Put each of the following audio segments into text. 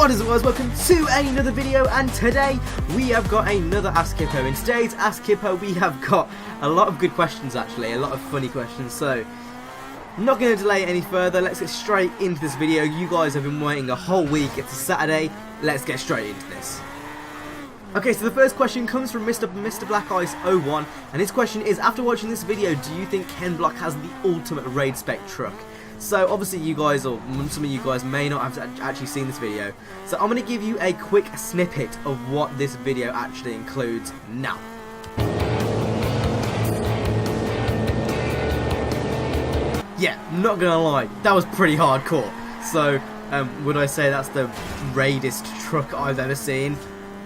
What is it, guys? Welcome to another video, and today we have got another Ask Hippo. In today's Ask Hippo we have got a lot of good questions, actually, a lot of funny questions, so I'm not going to delay it any further. Let's get straight into this video. You guys have been waiting a whole week. It's a Saturday. Let's get straight into this. Okay, so the first question comes from Mr. Black Ice 01, and his question is, after watching this video, do you think Ken Block has the ultimate raid spec truck? So obviously you guys, or some of you guys, may not have actually seen this video, so I'm going to give you a quick snippet of what this video actually includes now. Yeah, not gonna lie, that was pretty hardcore. So would I say that's the raidest truck I've ever seen?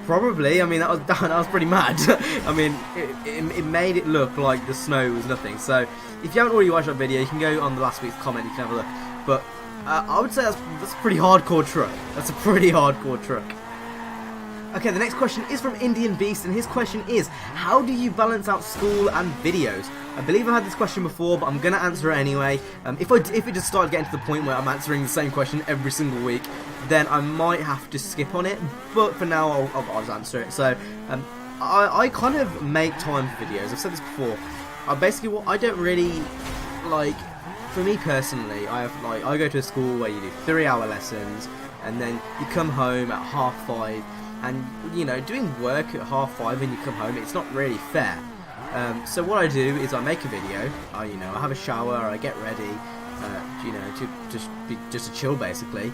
Probably. I mean, that was pretty mad. I mean, it made it look like the snow was nothing. So if you haven't already watched that video, you can go on the last week's comment, you can have a look. But I would say that's a pretty hardcore truck. That's a pretty hardcore truck. Okay, the next question is from Indian Beast, and his question is, how do you balance out school and videos? I believe I had this question before, but I'm going to answer it anyway. If it just started getting to the point where I'm answering the same question every single week, then I might have to skip on it, but for now I'll just answer it. So, I kind of make time for videos. I've said this before. Basically, I don't really, like, for me personally, I go to a school where you do 3-hour lessons, and then you come home at 5:30, and, you know, doing work at 5:30 when you come home, it's not really fair. So what I do is I make a video, I have a shower, I get ready, to just to chill basically.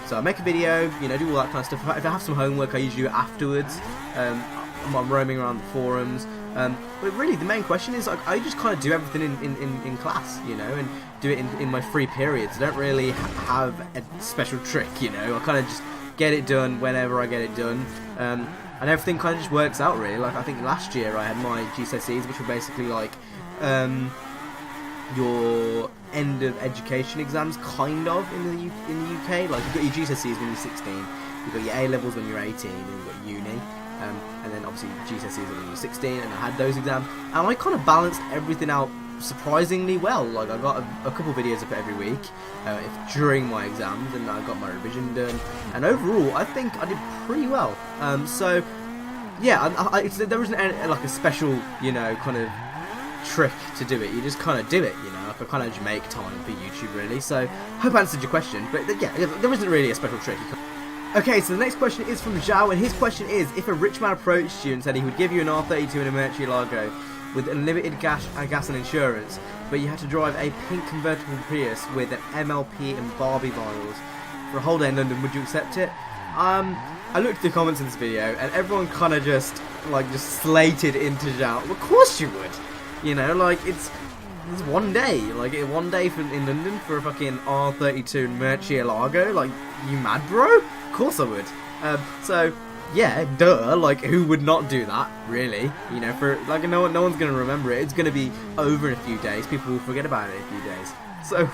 So I make a video, do all that kind of stuff. If I have some homework, I usually do it afterwards. I'm roaming around the forums. But really, the main question is, I just kind of do everything in class, and do it in my free periods. I don't really have a special trick, I kind of just get it done whenever I get it done. And everything kind of just works out, really. Like, I think last year I had my GCSEs, which were basically like your end of education exams, kind of, in the UK. Like, you've got your GCSEs when you're 16, you've got your A-levels when you're 18, and you've got uni. And then obviously GCSEs when you're 16, and I had those exams. And I kind of balanced everything out surprisingly well. Like, I got a couple videos up every week during my exams, and I got my revision done, and overall I think I did pretty well. So yeah, there isn't like a special kind of trick to do it. You just kind of do it, like, I kind of just make time for YouTube, really. So hope I answered your question, but yeah, there isn't really a special trick. Okay, so the next question is from Zhao, and his question is, if a rich man approached you and said he would give you an R32 and a Murcielago with unlimited gas and insurance, but you had to drive a pink convertible Prius with an MLP and Barbie vinyls for a whole day in London, would you accept it? I looked at the comments in this video, and everyone kind of just slated into Zhao. Of course you would, like, it's one day, like, one day in London for a fucking R32 and Murcielago. Like, you mad, bro? Of course I would. So yeah, duh, like, who would not do that, really? For, like, no one's gonna remember it. It's gonna be over in a few days. People will forget about it in a few days. So,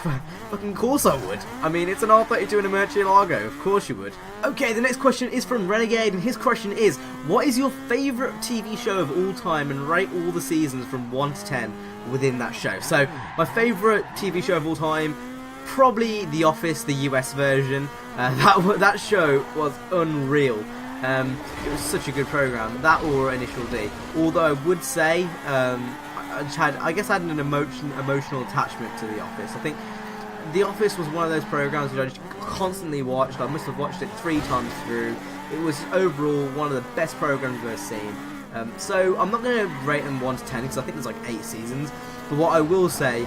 fucking course I would. I mean, it's an R32 and a Murcielago. Of course you would. Okay, the next question is from Renegade, and his question is, what is your favourite TV show of all time, and rate all the seasons from 1 to 10 within that show? So, my favourite TV show of all time, probably The Office, the US version. That show was unreal. It was such a good program. That or Initial D. Although I would say, I guess I had an emotional attachment to The Office. I think The Office was one of those programs which I just constantly watched. I must have watched it 3 times through. It was overall one of the best programs I've ever seen. So I'm not going to rate them 1 to 10 because I think there's like 8 seasons. But what I will say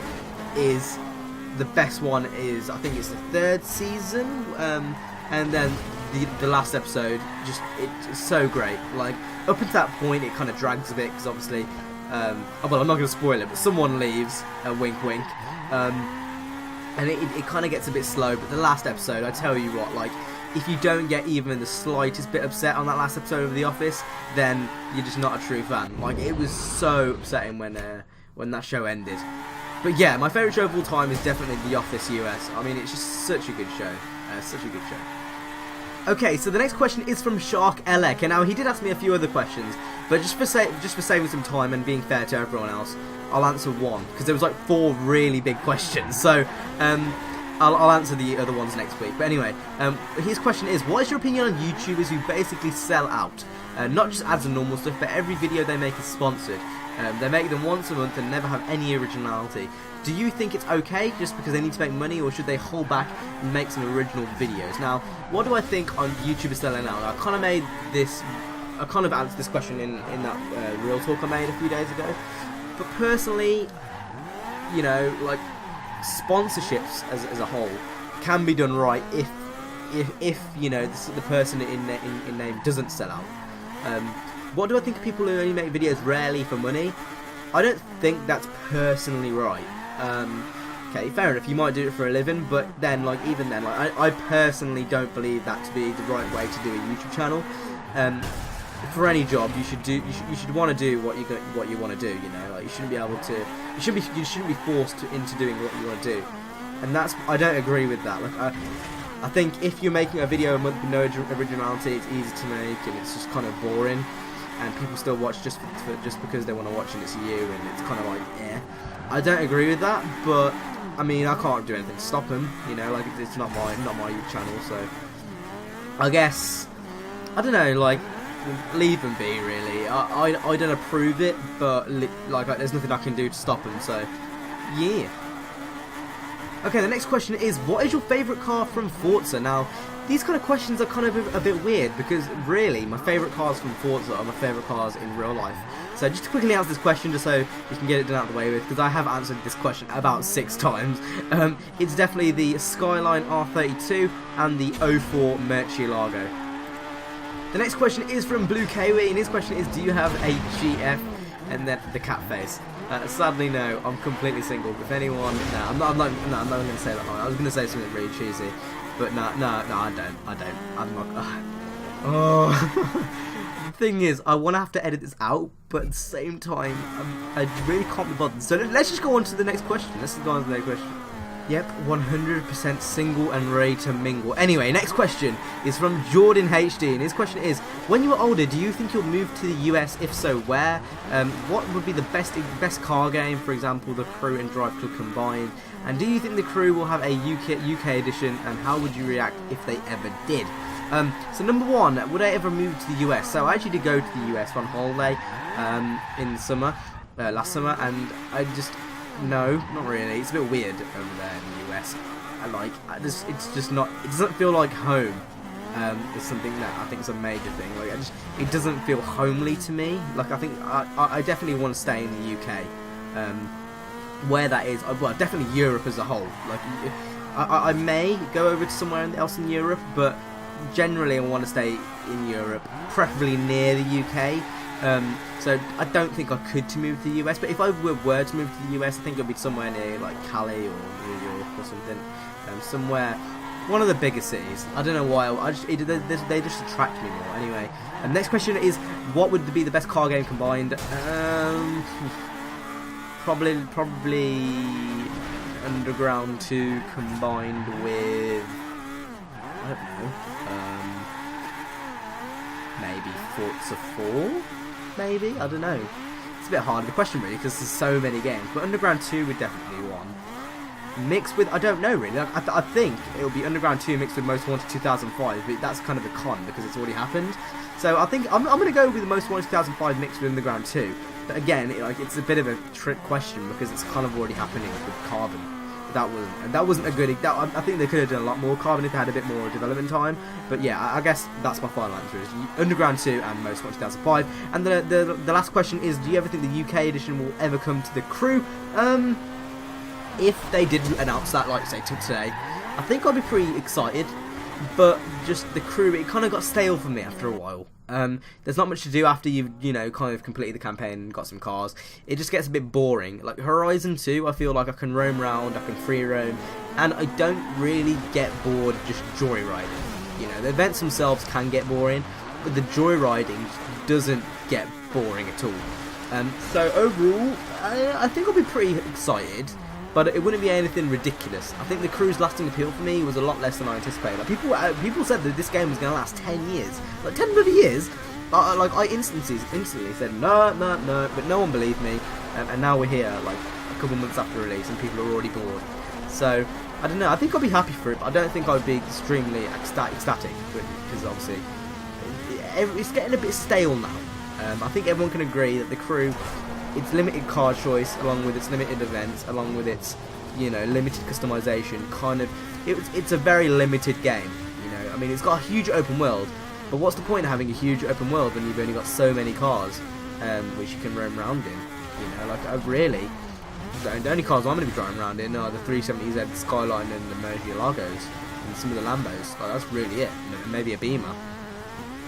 is the best one is, I think it's the 3rd season, and then the last episode, it's so great. Like, up until that point it kind of drags a bit because obviously well, I'm not going to spoil it, but someone leaves, wink wink, and it kind of gets a bit slow. But the last episode, I tell you what, like, if you don't get even the slightest bit upset on that last episode of The Office, then you're just not a true fan. Like, it was so upsetting when that show ended. But yeah, my favourite show of all time is definitely The Office US. I mean, it's just such a good show. Such a good show. Okay, so the next question is from Shark Elec, and now he did ask me a few other questions, but just for saving some time and being fair to everyone else, I'll answer one, because there was like 4 really big questions. So I'll answer the other ones next week. But anyway, his question is, what is your opinion on YouTubers who basically sell out? Not just ads and normal stuff, but every video they make is sponsored. They make them once a month and never have any originality. Do you think it's okay just because they need to make money, or should they hold back and make some original videos? Now, what do I think on YouTubers selling out? I kind of answered this question in that real talk I made a few days ago. But personally, you know, like, sponsorships as a whole can be done right if you know the person in name doesn't sell out. What do I think of people who only make videos rarely for money? I don't think that's personally right. Okay, fair enough, you might do it for a living, but then, like, even then, like, I personally don't believe that to be the right way to do a YouTube channel. For any job, you should want to do what you want to do. You know, like, you shouldn't be able to, you shouldn't be forced into doing what you want to do, and I don't agree with that. Like, I think if you're making a video a month with no originality, it's easy to make and it's just kind of boring, and people still watch just because they want to watch and it's you, and it's kind of like, yeah. I don't agree with that, but I mean, I can't do anything to stop them. You know, like, it's not my channel, so I guess, I don't know, like, leave them be, really. I don't approve it, but like, there's nothing I can do to stop them, so yeah. Okay, the next question is, what is your favourite car from Forza? Now, these kind of questions are kind of a bit weird, because really, my favourite cars from Forza are my favourite cars in real life. So just to quickly answer this question, just so you can get it done out of the way with, because I have answered this question about 6 times. It's definitely the Skyline R32 and the 04 Murcielago. The next question is from Blue Kiwi, and his question is, do you have a GF? And then the cat face. Sadly, no. I'm completely single. If anyone, no, I'm not going to say that. I was going to say something really cheesy, but no, I don't. I'm not. Oh. The thing is, I want to have to edit this out, but at the same time, I really can't be bothered. So let's just go on to the next question. Let's go on to the next question. Yep, 100% single and ready to mingle. Anyway, next question is from Jordan HD, and his question is, when you are older, do you think you'll move to the US? If so, where? What would be the best car game, for example, the Crew and Drive Club combined? And do you think the Crew will have a UK edition, and how would you react if they ever did? So number one, would I ever move to the US? So I actually did go to the US on holiday in the summer, last summer, and I just... No, not really. It's a bit weird over there in the US. It's just not. It doesn't feel like home. It's something that I think is a major thing. Like, it doesn't feel homely to me. Like, I think I definitely want to stay in the UK. Where that is, well, definitely Europe as a whole. Like, I may go over to somewhere else in Europe, but generally I want to stay in Europe, preferably near the UK. So I don't think I could move to the US, but if I were to move to the US, I think it would be somewhere near, like, Cali or New York or something, somewhere, one of the bigger cities. I don't know why, they just attract me more. Anyway, next question is, what would be the best car game combined? Probably Underground 2 combined with, I don't know, maybe Forza 4? Maybe? I don't know. It's a bit hard of a question, really, because there's so many games. But Underground 2 would definitely be one. Mixed with... I don't know, really. I think it'll be Underground 2 mixed with Most Wanted 2005, but that's kind of a con, because it's already happened. So I think I'm going to go with the Most Wanted 2005 mixed with Underground 2. But again, it's a bit of a trick question, because it's kind of already happening with Carbon. That wasn't a good... I think they could have done a lot more Carbon if they had a bit more development time. But yeah, I guess that's my final answer, is Underground 2 and Most Wanted 2005. And the last question is, do you ever think the UK edition will ever come to the Crew? If they did announce that, like, say, today, I think I'd be pretty excited. But just the Crew, it kind of got stale for me after a while. There's not much to do after you've, kind of completed the campaign and got some cars. It just gets a bit boring. Like Horizon 2, I feel like I can roam around, I can free roam, and I don't really get bored just joyriding. The events themselves can get boring, but the joyriding doesn't get boring at all. So overall, I think I'll be pretty excited. But it wouldn't be anything ridiculous. I think the Crew's lasting appeal for me was a lot less than I anticipated. Like, people said that this game was going to last 10 years. Like, 10 bloody years? I instantly said, no, but no one believed me. And now we're here, like, a couple months after release, and people are already bored. So I don't know. I think I'll be happy for it, but I don't think I would be extremely ecstatic because obviously it's getting a bit stale now. I think everyone can agree that the crew, its limited card choice, along with its limited events, along with its limited customization, it's a very limited game. I mean, it's got a huge open world, but what's the point of having a huge open world when you've only got so many cars which you can roam around in? Like the only cars I'm going to be driving around in are the 370Z Skyline and the Murcielagos and some of the Lambos. Like, that's really it. Maybe a Beamer.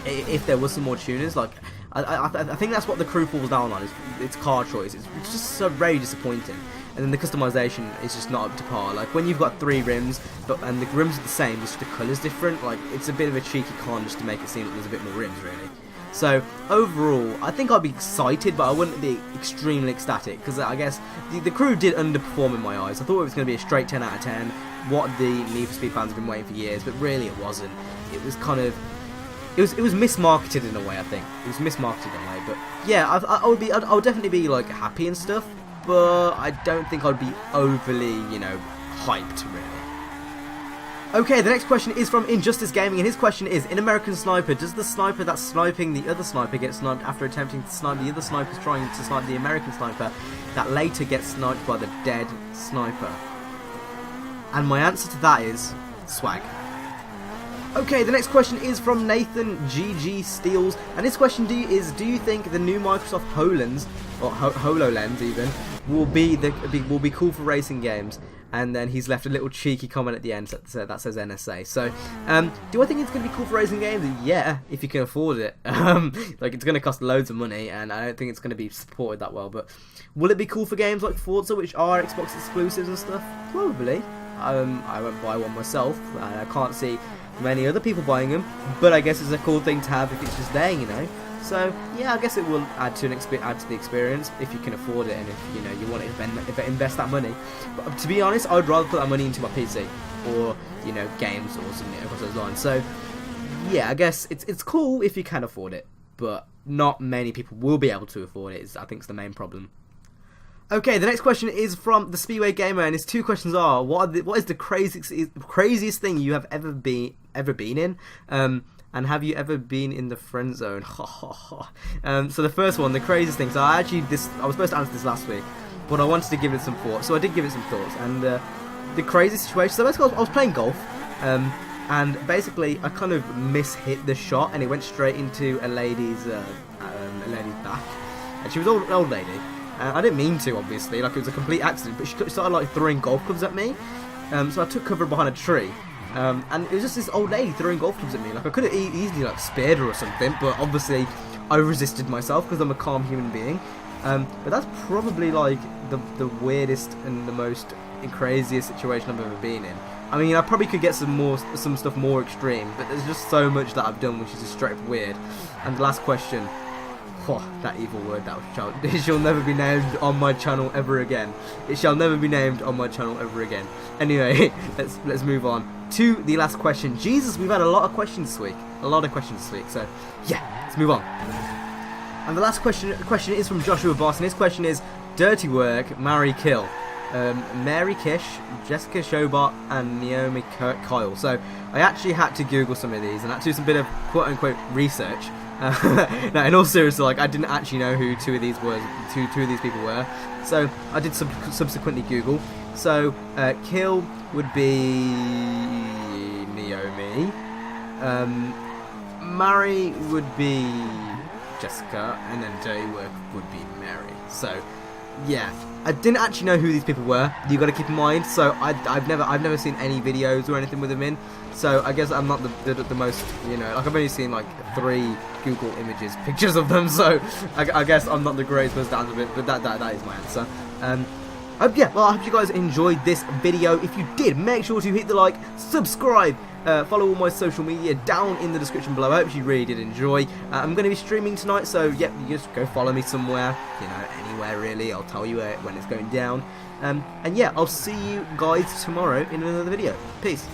If there was some more tuners, like I think that's what the crew falls down on, is its car choice. It's just so very disappointing. And then the customization is just not up to par. Like when you've got 3 rims, and the rims are the same, just the colour's different. Like it's a bit of a cheeky con just to make it seem like there's a bit more rims, really. So overall, I think I'd be excited, but I wouldn't be extremely ecstatic because I guess the crew did underperform in my eyes. I thought it was going to be a straight 10 out of 10. What the Need for Speed fans have been waiting for years, but really it wasn't. It was kind of. It was mismarketed in a way. I think it was mismarketed in a way, but yeah, I would definitely be like happy and stuff, but I don't think I'd be overly hyped really. Okay, the next question is from Injustice Gaming, and his question is: in American Sniper, does the sniper that's sniping the other sniper get sniped after attempting to snipe the other snipers trying to snipe the American sniper that later gets sniped by the dead sniper? And my answer to that is swag. Okay, the next question is from Nathan GG Steels, and his question is: do you think the new Microsoft HoloLens, or HoloLens even, will be cool for racing games? And then he's left a little cheeky comment at the end that says NSA. So, do I think it's going to be cool for racing games? Yeah, if you can afford it. Like, it's going to cost loads of money, and I don't think it's going to be supported that well. But will it be cool for games like Forza, which are Xbox exclusives and stuff? Probably. I won't buy one myself, and I can't see many other people buying them. But I guess it's a cool thing to have if it's just there, So yeah, I guess it will add to the experience if you can afford it, and if you want to invest that money. But to be honest, I would rather put that money into my PC or games or something across those lines. So yeah, I guess it's cool if you can afford it, but not many people will be able to afford it. I think it's the main problem. Okay, the next question is from the Speedway Gamer, and his 2 questions are: what is the craziest thing you have ever been in? And have you ever been in the friend zone? So the first one, the craziest thing. So I was supposed to answer this last week, but I wanted to give it some thought. So I did give it some thoughts. And the craziest situation. So basically, I was playing golf, and basically I kind of mishit the shot, and it went straight into a lady's back, and she was an old lady. I didn't mean to, obviously. Like, it was a complete accident. But she started like throwing golf clubs at me. So I took cover behind a tree. And it was just this old lady throwing golf clubs at me. Like, I could have easily speared her or something, but obviously I resisted myself because I'm a calm human being. But that's probably like the weirdest and the most craziest situation I've ever been in. I mean, I probably could get some stuff more extreme, but there's just so much that I've done which is just straight up weird. And the last question. That evil word, it shall never be named on my channel ever again. It shall never be named on my channel ever again. Anyway, let's move on to the last question. Jesus, we've had a lot of questions this week. So, yeah, let's move on. And the last question is from Joshua Boss, and his question is: dirty work, marry, kill. Mary Kish, Jessica Shobart, and Naomi Kyle. So I actually had to Google some of these, and I had to do some bit of quote-unquote research. No, in all seriousness, I didn't actually know who two of these people were, so I did subsequently Google. So kill would be Naomi, marry would be Jessica, and then dirty work would be Mary. So yeah, I didn't actually know who these people were. You got to keep in mind. So I've never seen any videos or anything with them in. So I guess I'm not the most, like, I've only seen like 3 Google pictures of them. So I guess I'm not the greatest person to answer it, but that is my answer. Yeah, well, I hope you guys enjoyed this video. If you did, make sure to hit the like, subscribe, follow all my social media down in the description below. I hope you really did enjoy. I'm going to be streaming tonight, so yeah, you just go follow me somewhere, anywhere really. I'll tell you when it's going down. And yeah, I'll see you guys tomorrow in another video. Peace.